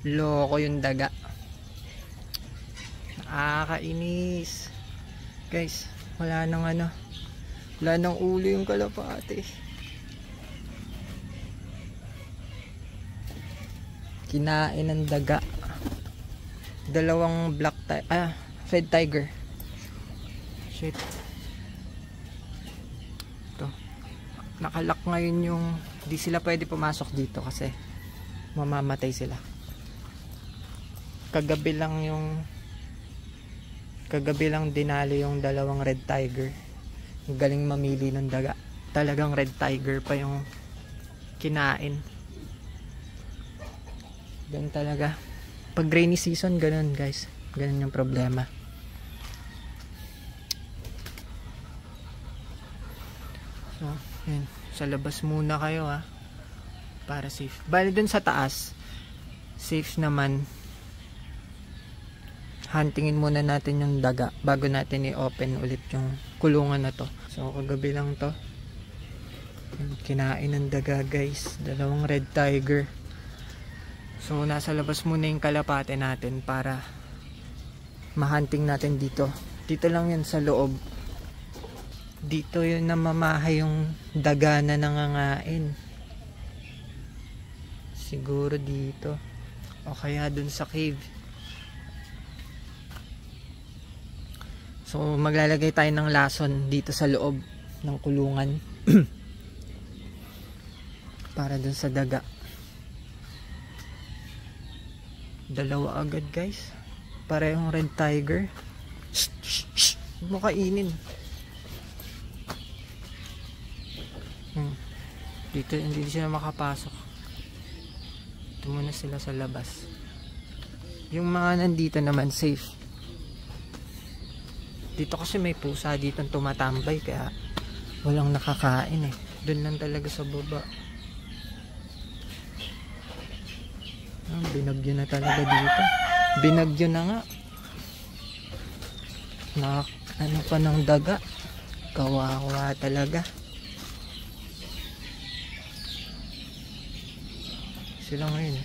Loko yung daga. Nakakainis. Guys, wala nang wala nang ulo yung kalapate. Kinain ng daga. Dalawang red tiger. Shit. Ito. Nakalak ngayon yung, di sila pwede pumasok dito kasi mamamatay sila. Kagabi lang dinali yung dalawang red tiger. Galing mamili ng daga. Talagang red tiger pa yung kinain. Ganun talaga. Pag rainy season, ganun guys. Ganun yung problema. So, yun. Sa labas muna kayo para safe. Bali dun sa taas, safe naman. Huntingin muna natin yung daga bago natin i-open ulit yung kulungan na to. So kagabi lang to. Kinain ng daga guys. Dalawang red tiger. So nasa labas muna yung kalapate natin para ma-hunting natin dito. Dito lang yan sa loob. Dito yun namamahay yung daga na nangangain. Siguro dito. O kaya dun sa cave. So maglalagay tayo ng lason dito sa loob ng kulungan para dun sa daga. Dalawa agad guys. Parehong red tiger. Shh, shh, shh. Huwag mo kainin. Dito hindi sila makapasok. Dito muna sila sa labas. Yung mga nandito naman safe. Dito kasi may pusa dito tumatambay kaya walang nakakain Doon lang talaga sa baba. Binagyo na talaga dito. Binagyo na nga. Ano pa ng daga. Kawawa talaga. Sila ngayon.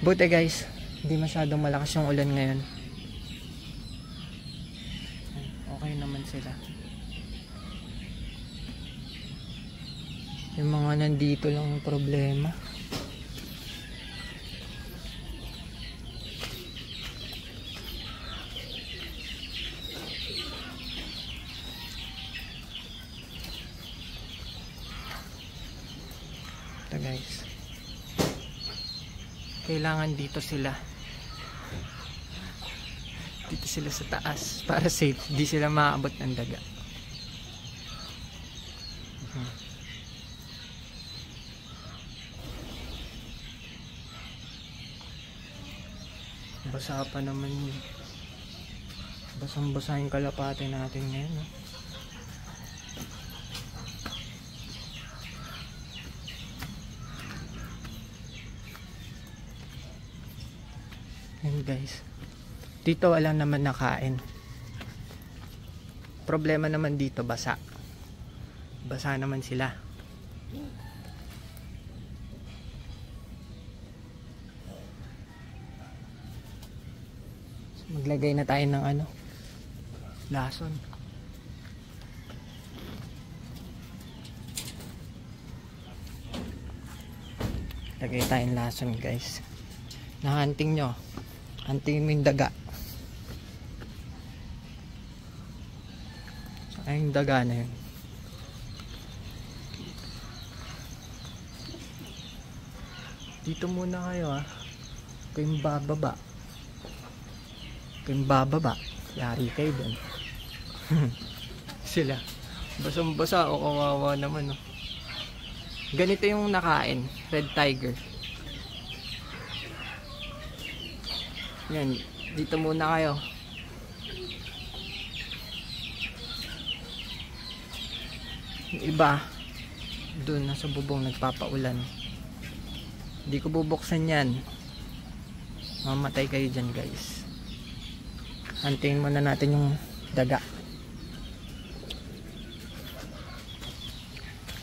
Buti guys. Hindi masyadong malakas yung ulan ngayon. Okay naman sila. Yung mga nandito lang yung problema. Ito guys. Kailangan dito sila. Dito sila sa taas para safe. Di sila maaabot ng daga. Basa pa naman yun. Basang-basa yung kalapate natin ngayon. Yan guys. Dito wala naman nakain. Problema naman dito basa. Basa naman sila. So, maglagay na tayo ng lason. Lagay tayong lason guys. Nahanting nyo. Hantingin mo yung daga. Saka yung daga na yun. Dito muna kayo kayong bababa. Kayong bababa. Yari kayo dun. Sila. Basang basa o kawawa naman Ganito yung nakain. Red tiger. Yan, dito muna kayo. Yung iba doon nasa bubong nagpapaulan. Hindi ko bubuksan yan. Mamatay kayo dyan guys. Hantingin muna natin yung daga.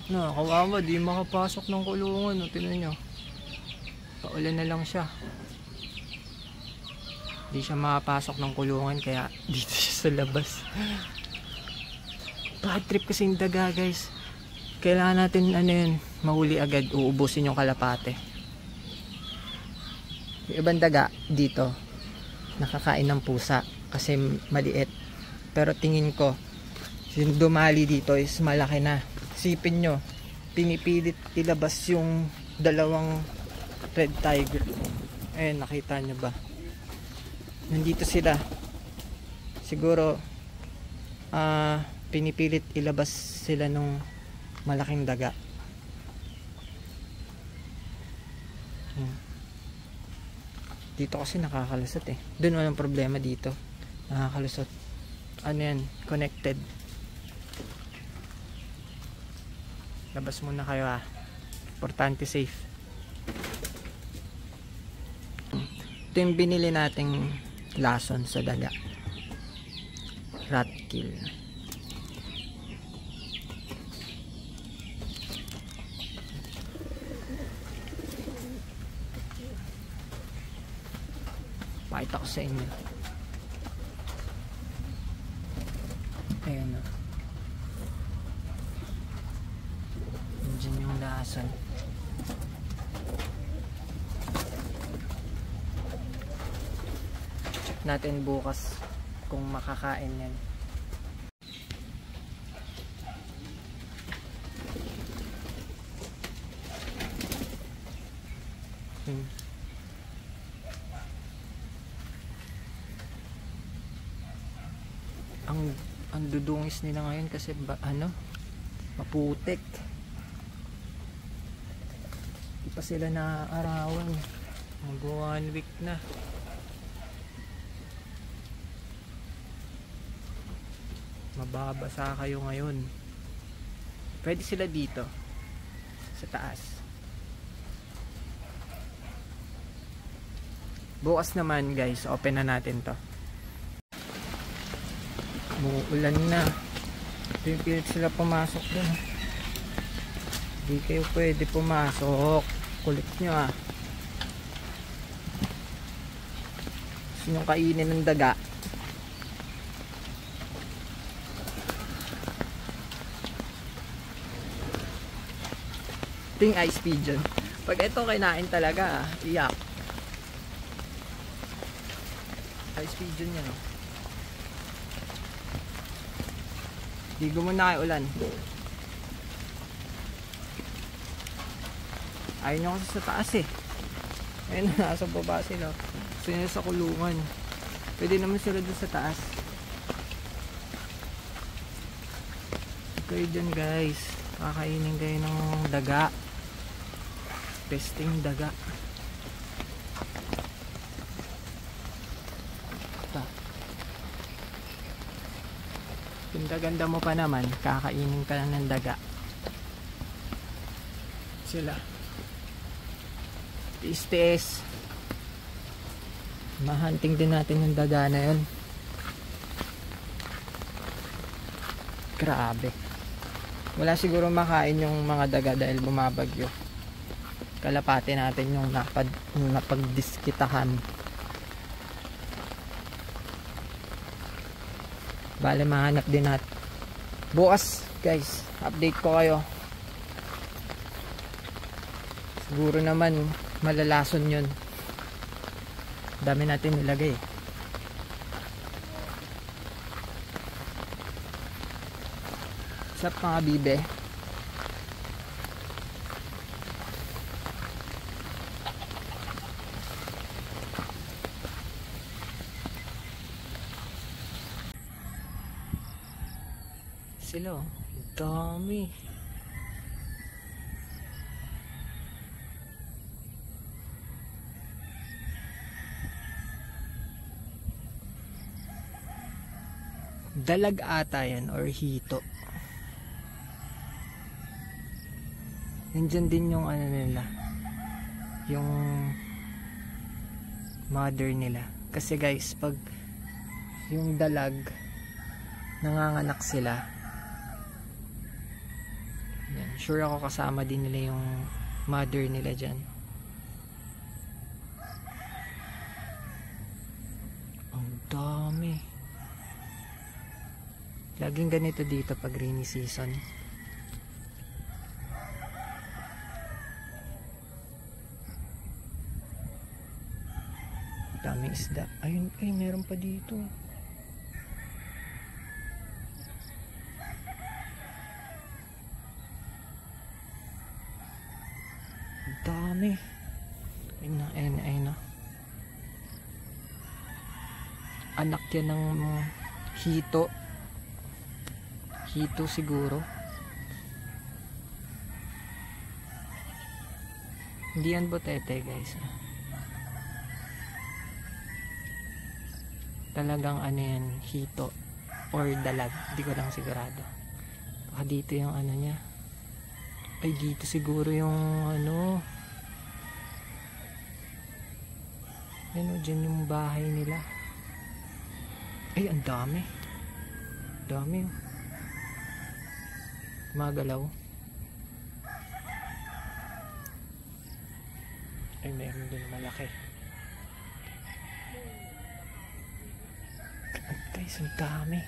No, kawawa, di makapasok ng kulungan. O, tingnan nyo. Paulan na lang siya. Di siya makapasok ng kulungan, kaya dito siya sa labas. Bad trip kasi yung daga, guys. Kailangan natin, ano yun, mahuli agad. Uubusin yung kalapate. Yung ibang daga, dito, nakakain ng pusa. Kasi maliit. Pero tingin ko, yung dumali dito is malaki na. Sipin nyo, pinipilit ilabas yung dalawang red tiger. Ayun, nakita nyo ba? Nandito sila. Siguro, pinipilit ilabas sila nung malaking daga. Dito kasi nakakalusot eh. Doon walang problema, dito nakakalusot. Ano yan? Connected. Labas muna kayo ha. Importante safe. Ito yung binili nating lason sa daga. Rat kill. Pakita ko sa inyo. Ayan o. Diyan yung lason. Check natin bukas kung makakain yan. Ang dudungis nila ngayon kasi maputik. Di pa sila naaarawan. Mag 1 week na. Mababasa kayo ngayon. Pwede sila dito sa taas. Bukas naman, guys, open na natin to. Umuulan na. Pipilit sila pumasok dun. Hindi kayo pwede pumasok. Kulit nyo ah. Gusto nyo kainin ng daga. Ito yung ice pigeon. Pag ito kinain talaga, iyak. Ice pigeon yan oh. Digo mo na kay ulan. Ayaw nyo kasi sa taas eh. Ayun na, nasa baba sila. Gusto nyo sa kulungan. Pwede naman sila doon sa taas. Kayo dyan guys. Kakainin kayo ng daga. Testing daga. Ganda-ganda mo pa naman, kakainin ka lang ng daga. Sila tiis-tiis. Mahunting din natin yung daga na yun. Grabe. Wala siguro makain yung mga daga dahil bumabagyo. Kalapate natin yung napagdiskitahan. Bale mahanap din natin. Bukas guys, update ko kayo. Siguro naman malalason yun. Dami natin nilagay. What's up mga bibe? Sila oh. Dami. Dalag ata yan or hito. Nandyan din yung ano nila, yung mother nila. Kasi guys, pag yung dalag nanganganak sila, yan, Sure ako kasama din nila yung mother nila dyan. Ang dami. Laging ganito dito pag rainy season. Daming isda. Ayun, ay meron pa dito. Dami. Ayun na, ayun na, ayun na. Anak yan ng hito. Hito siguro. Hindi yan botete guys. Talagang ano yan, hito or dalag. Hindi ko lang sigurado. Baka dito yung ano niya. Ay dito siguro yung ano. Yan o, dyan yung bahay nila. Ay, ang dami. Dami o. Magalaw. Ay, meron din malaki. Guys, ang dami.